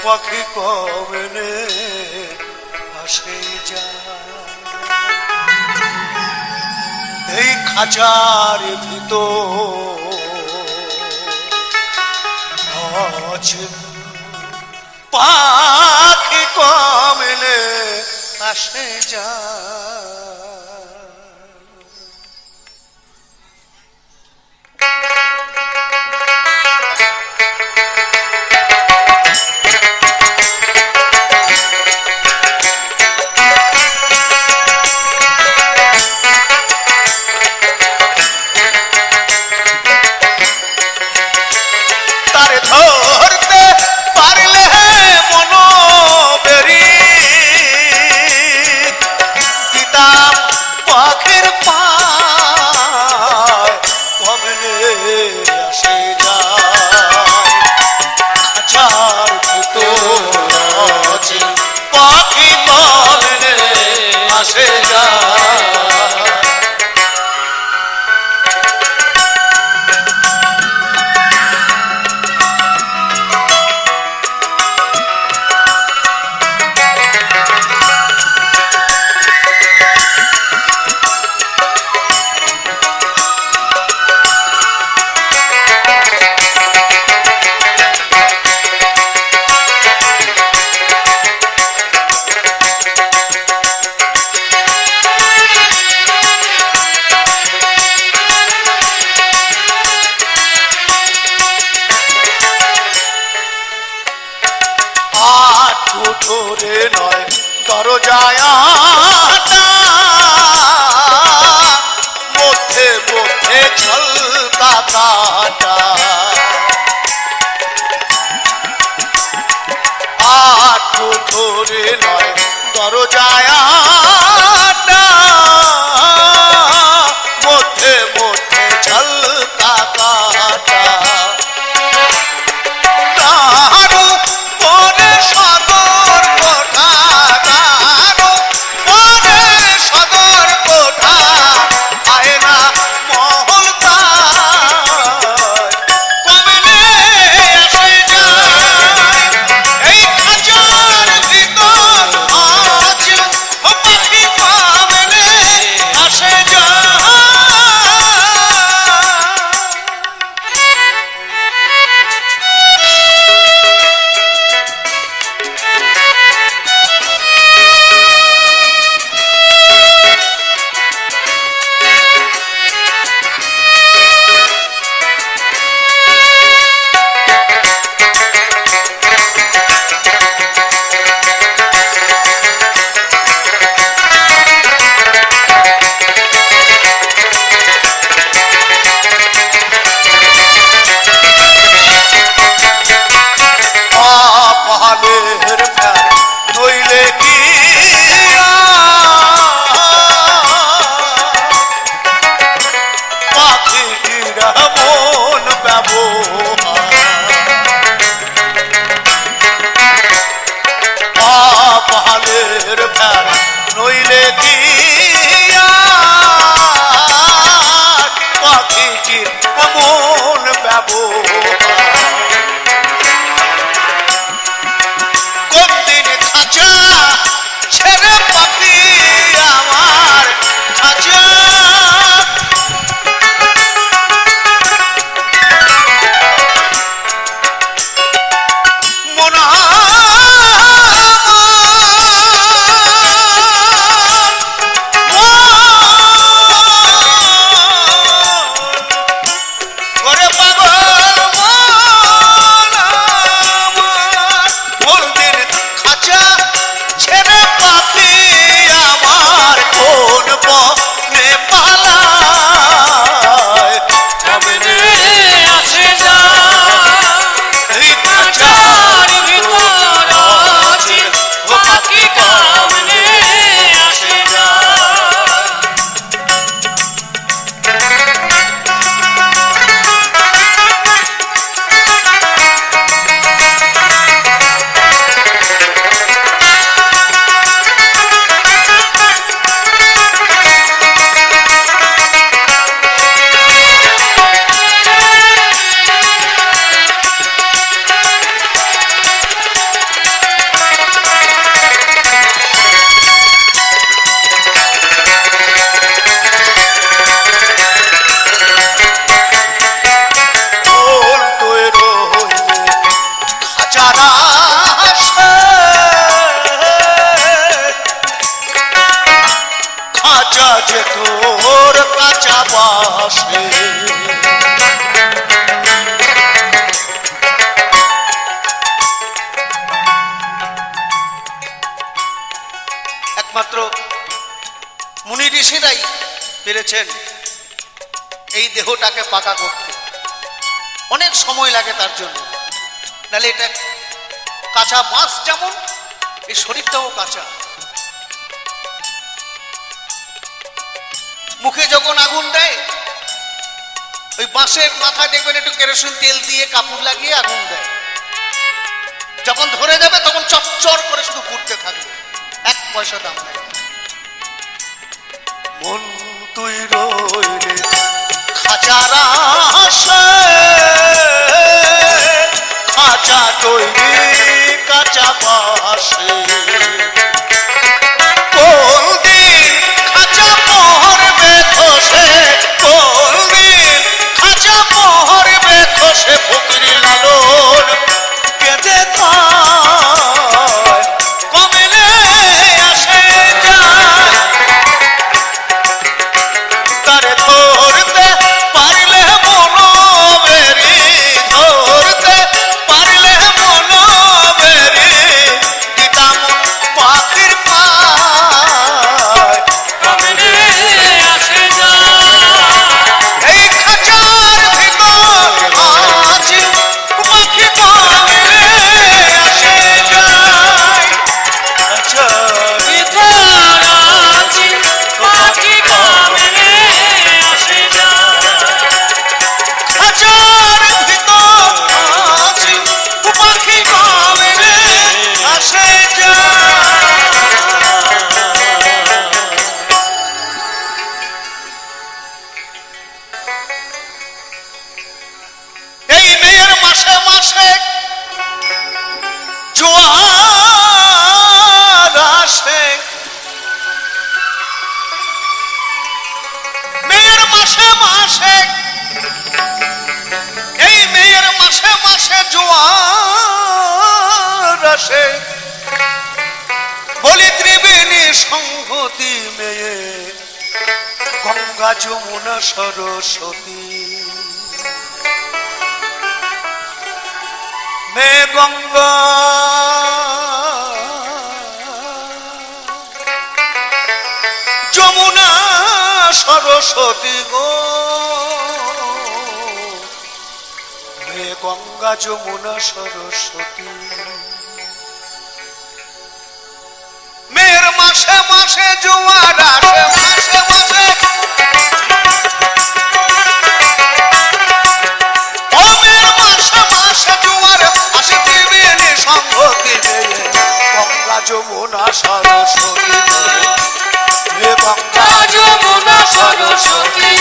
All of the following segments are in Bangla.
পাখি কমনে আসে যায় এই খাঁচার ভিতর আছে পাখি কমনে আসে যায় পাখি কমনে আসে যায় ছোরে নয় দরজায় মধ্যে মধ্যে ছলকা কাটা ছোরে নয় দরজায় মধ্যে মধ্যে ছলকা কাটা নইলে কি পাখিটির এমন ব্যবহার কোন দিন খাঁচা ছেড়ে পাখি আমার খাঁচা জোয়ার আসে খাঁচা যে তোর কাঁচা বাসে একমাত্র মুনি ঋষিরাই পেরেছেন এই দেহটাকে পাকা করতে। অনেক সময় লাগে তার জন্য, নাহলে এটা কাঁচা বাঁশ যেমন এই শরীরটাও কাঁচা। মুখে যখন আগুন দেয় ওই বাঁশের মাথায় দেখবেন একটু কেরোসিন তেল দিয়ে কাপড় লাগিয়ে আগুন দেয়, যখন ধরে যাবে তখন চপচর করে শুধু ঘুরতে থাকবে, এক পয়সা দাম নেই। মন তুই রইলে খাঁচার আশে খাঁচা তৈরি কাঁচা বাসে কোন দিন খাঁচা পড়বে খসে, কোন দিন খাঁচা পড়বে খসে ফকির লালন কেঁদে কমেলে আসে যায় তারে ধরতে পারলে মনোবেরি, ধরতে পারলে মনোবেরি দিতাম পাখির পায় কমেলে আসে যায় এই খাঁচার ভিতর আছি পাখি কমেলে আসে যায় খাঁচার ভিতর আছি পাখি কমেলে আসে যায় খাঁচার ভিতর আছি পাখি কমেলে আসে যায়। এই মেয়ের মাসে মাসে জোয়ার আসে, মেয়ের মাসে মাসে এই মেয়ের মাসে মাসে জোয়ার আসে বলি ত্রিবেণী সংহতি মেয়ে গঙ্গা যমুনা সরস্বতী মে গঙ্গা যমুনা সরস্বতী গো মে গঙ্গা যমুনা সরস্বতী মেয়ের মাসে মাসে জোয়ার আসে মাসে মাসে ও মেয়ের মাসে মাসে জোয়ার আসে ত্রিবেণী সংহতি মেয়ে গঙ্গা যমুনা সরস্বতী হে গঙ্গা যমুনা সরস্বতী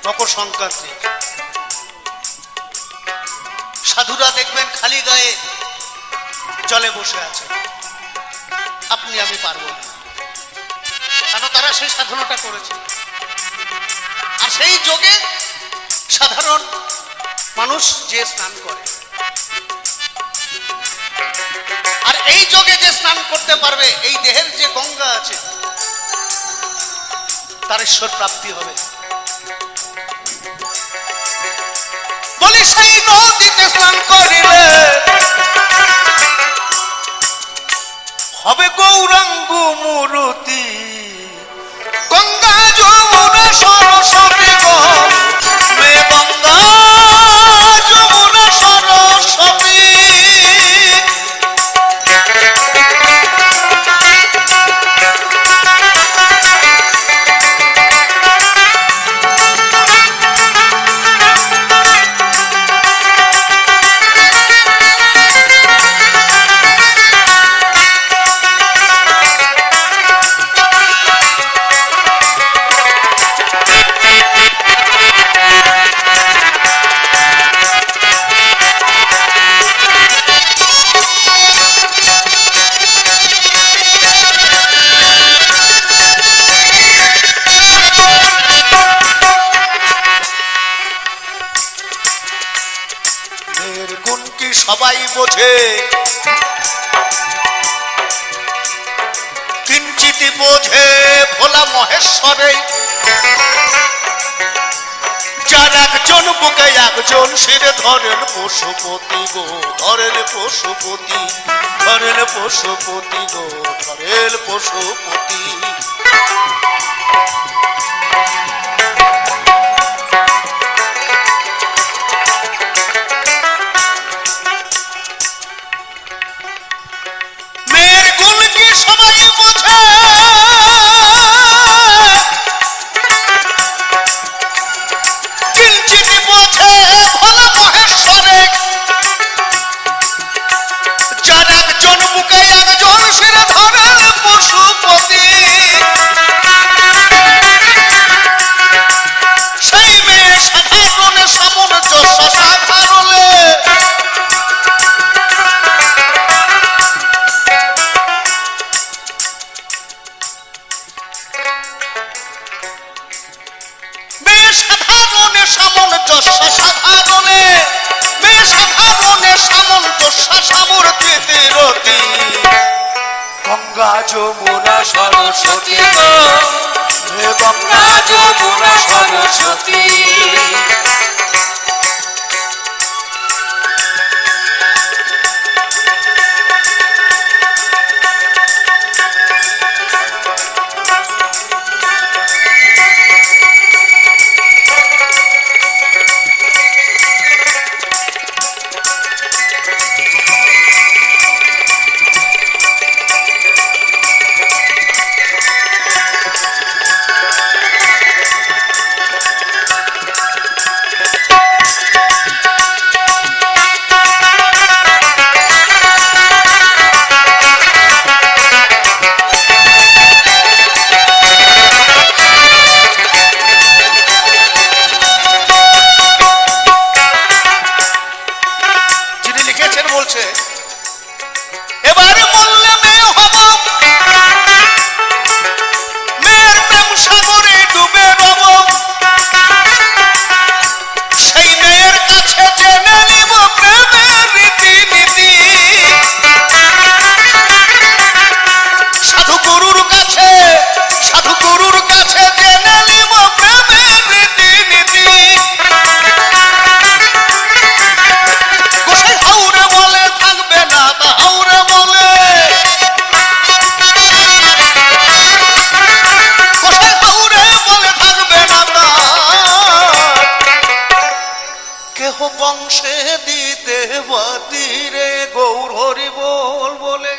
মকর সংক্রান্তি সাধুরা দেখবেন খালি গায়ে জলে বসে আছে, আপনি আমি পারবো না, কেন তারা সেই সাধনাটা করেছে। আর সেই যোগে সাধারণ মানুষ যে স্নান করে, আর এই যোগে যে স্নান করতে পারবে, এই দেহের যে গঙ্গা আছে তার ঈশ্বর প্রাপ্তি হবে। বলি সেই নদীতে স্নান করিলে হবে গৌরাঙ্গ মূরতি, গঙ্গা যমুনা সরস্বতী গো মে গঙ্গা যমুনা সরস্বতী। সবাই বোঝে কিঞ্চিত বোঝে ভোলা মহেশ্বরে, যার একজন বুকে একজন শিরে ধরেন পশুপতি গো, ধরেন পশুপতি, ধরেন পশুপতি গো, ধরেন পশুপতি। গঙ্গা যমুনা সরস্বতী গো হে গঙ্গা যমুনা সরস্বতী। বংশে দিতে বাতিরে গৌর হরি বল বলে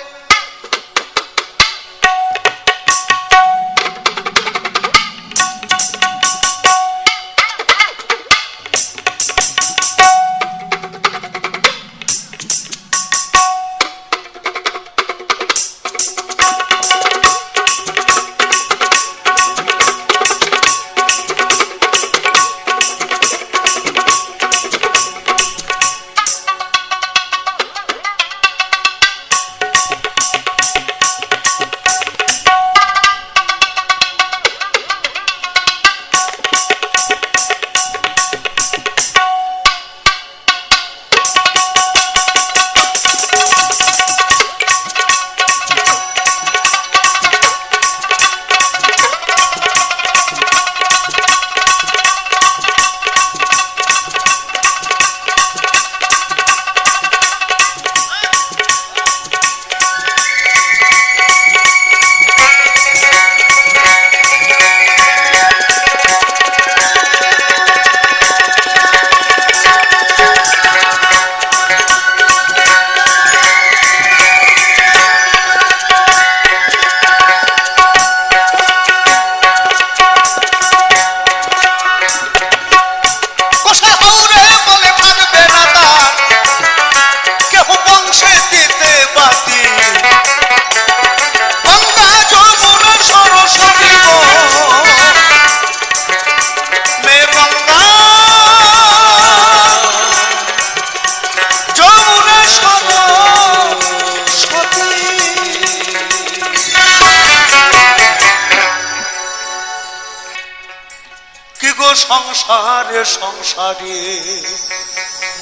সংসারে সংসারে,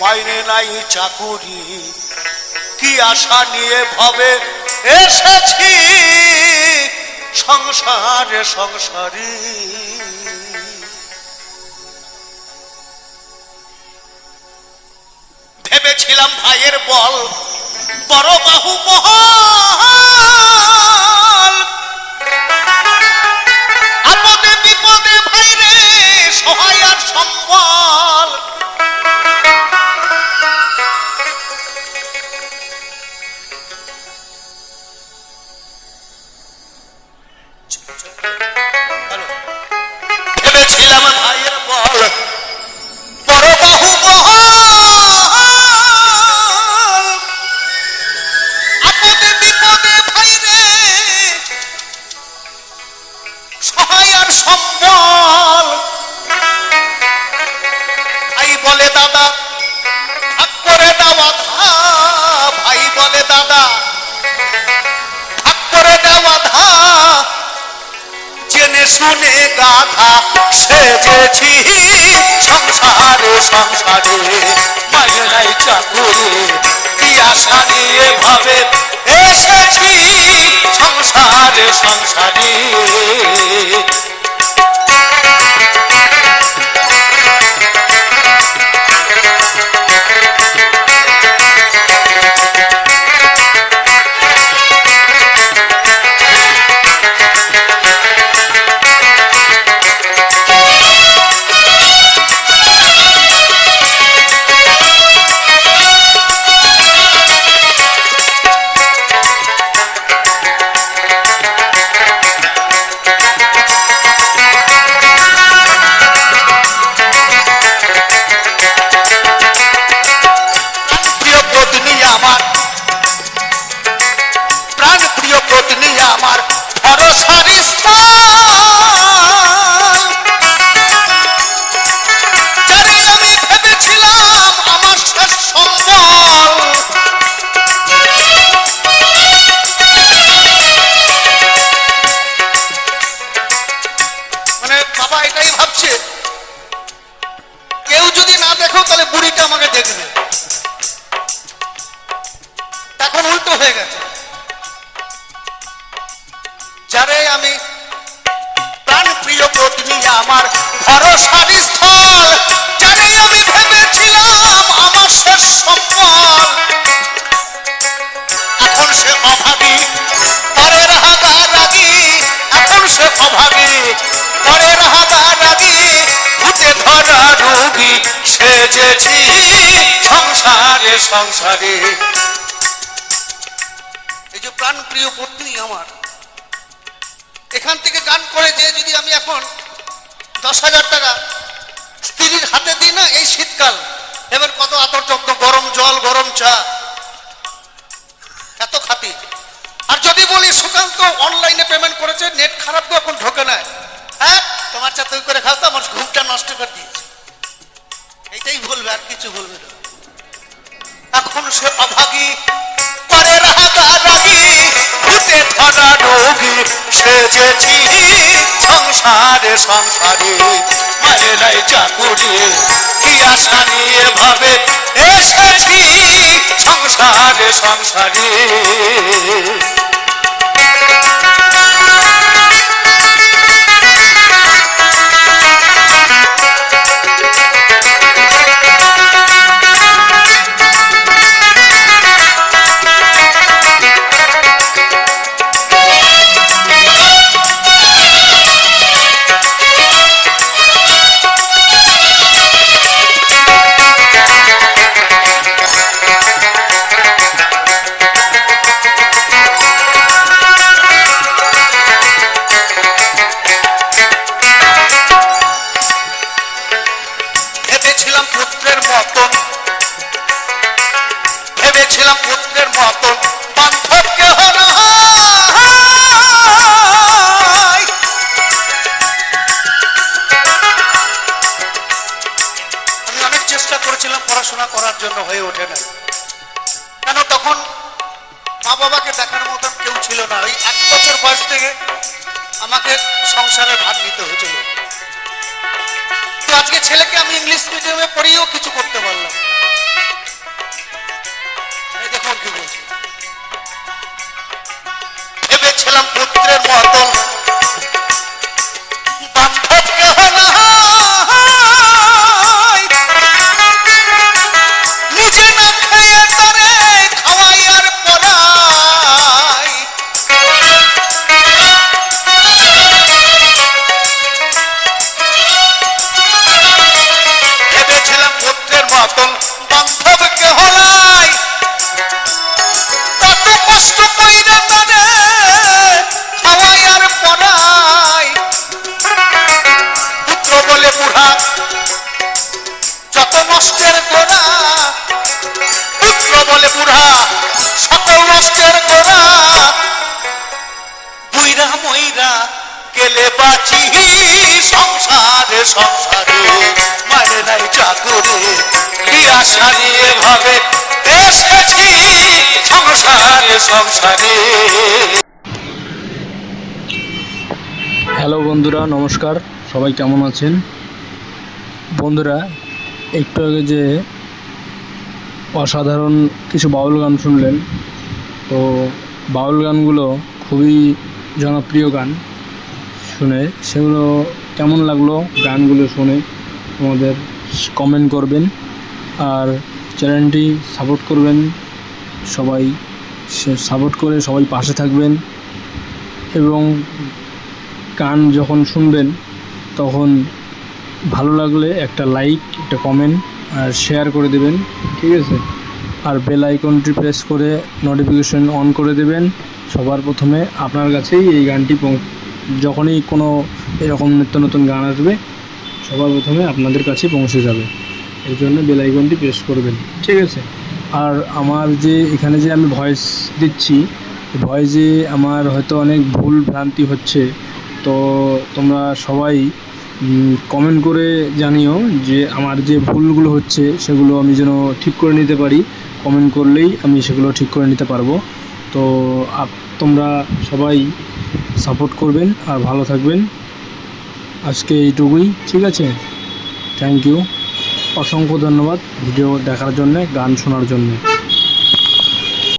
মাইনে নাই চাকুরি, কি আশা নিয়ে ভবে এসেছি সংসারে সংসারে। ভেবেছিলাম ভাইয়ের বল বড় বাহু মহল, আপদে বিপদে ভাইরে সহায় আর সম্বল। ভেবেছিলাম ভাইয়ের বল বড় বাহু মহল, আপদে বিপদে ভাইরে সহায় আর সম্বল। ভাই বলে দাদা ভাগ করে দেওয়া ধা, ভাই বলে দাদা ভাগ করে দেওয়া ধা, জেনে শুনে গাধা সেজেছি সংসারে সংসারে, মাইনে নাই চাকুরি, কি আশা নিয়ে ভাবে এসেছি সংসারে সংসারে। আমার ভরসার স্থান, যারে আমি ভেবেছিলাম আমার শেষ সম্বল। মানে বাবা এটাই ভাবছে কেউ যদি না দেখো তাহলে বুড়িটা আমাকে দেখবে, এখন উল্টো হয়ে গেছে। যারে আমি প্রাণ প্রিয় পত্নী আমার ভরসার স্থল, যারে আমি ভেবেছিলাম আমার শেষ সম্বল, এখন সে অভাগী পরের হাগারাগি, এখন সে অভাগী পরের হাগারাগি, ভূতে ধরা রোগী সেজেছি সংসারে সংসারে। এই যে প্রাণ প্রিয় পত্নী আমার, এখান থেকে গান করে যে যদি আমি এখন 10,000 টাকা স্ত্রীর হাতে দিই না, এই শীতকাল এবার কত আতর যত্ন, গরম জল গরম চা এত খাতি। আর যদি বলি সুকান্ত অনলাইনে পেমেন্ট করেছে, নেট খারাপ তো এখন ঢোকে না, হ্যাঁ তোমার চা তুই করে খাও তো, আমার ঘুমটা নষ্ট করে দিয়েছে, এইটাই বলবে আর কিছু বলবে না। এখন সে অভাগী পরের হাগারাগি, ভূতে ধরা রোগী সেজেছি সংসারে সংসারে, মাইনে নাই চাকুরি, কি আশা নিয়ে ভাবে এসেছি সংসারে সংসারে। ভেবেছিলাম পুত্রের মতন বান্ধব কেহ নাই, আমি অনেক চেষ্টা করেছিলাম পড়াশোনা করার জন্য, হয়ে ওঠে না কেন, তখন মা বাবাকে দেখার মতন কেউ ছিল না। ওই 1 বছর বয়স থেকে আমাকে সংসারের ভাগ নিতে হয়েছিল। আজকে ছেলেকে আমি ইংলিশ মিডিয়ামে পড়িয়েও কিছু করতে পারলাম। এই দেখুন কি বলছি, ভেবেছিলাম পুত্রের মতন বান্ধব কেহ নাই, নিজে না খেয়ে তারে খাওয়াই আর পড়াই। ভেবেছিলাম পুত্রের মতন বান্ধব কেহ নাই, কত কষ্ট কইরা তারে খাওয়াই আর পড়াই। পুত্র বলে বুড়া যত নষ্টের গোড়া, পুত্র বলে বুড়া সকল নষ্টের গোড়া। বুইরা মইরা গেলে বাঁচি সংসারে সংসারে, মারে নাই চাকরে লিয়া সারিয়ে ভাবে এসেছি সংসারে সংসারে। হ্যালো বন্ধুরা, নমস্কার। সবাই কেমন আছেন? বন্ধুরা, একটু আগে যে অসাধারণ কিছু বাউল গান শুনলেন, তো বাউল গানগুলো খুবই জনপ্রিয় গান। শুনে সেগুলো কেমন লাগলো গানগুলো শুনে আমাদের কমেন্ট করবেন, আর চ্যানেলটি সাপোর্ট করবেন। সবাই সাপোর্ট করে সবাই পাশে থাকবেন, এবং গান যখন শুনবেন তখন ভালো লাগলে একটা লাইক, একটা কমেন্ট আর শেয়ার করে দেবেন, ঠিক আছে? আর বেল আইকনটি প্রেস করে নোটিফিকেশন অন করে দেবেন। সবার প্রথমে আপনার কাছেই এই গানটি যখনই কোনো এরকম নিত্য নতুন গান আসবে সবার প্রথমে আপনাদের কাছে পৌঁছে যাবে। এর জন্য বেল আইকনটি প্রেস করবেন, ঠিক আছে? আর আমার যে এখানে যে আমি ভয়েস দিচ্ছি, ভয়েসে আমার হয়তো অনেক ভুল ভ্রান্তি হচ্ছে, তো তোমরা সবাই কমেন্ট করে জানিও যে আমার যে ভুলগুলো হচ্ছে সেগুলো আমি যেন ঠিক করে নিতে পারি। কমেন্ট করলেই আমি সেগুলো ঠিক করে নিতে পারবো। তো তোমরা সবাই সাপোর্ট করবেন আর ভালো থাকবেন। আজকে এইটুকুই, ঠিক আছে? থ্যাংক ইউ, অসংখ্য ধন্যবাদ ভিডিও দেখার জন্যে, গান শোনার জন্যে।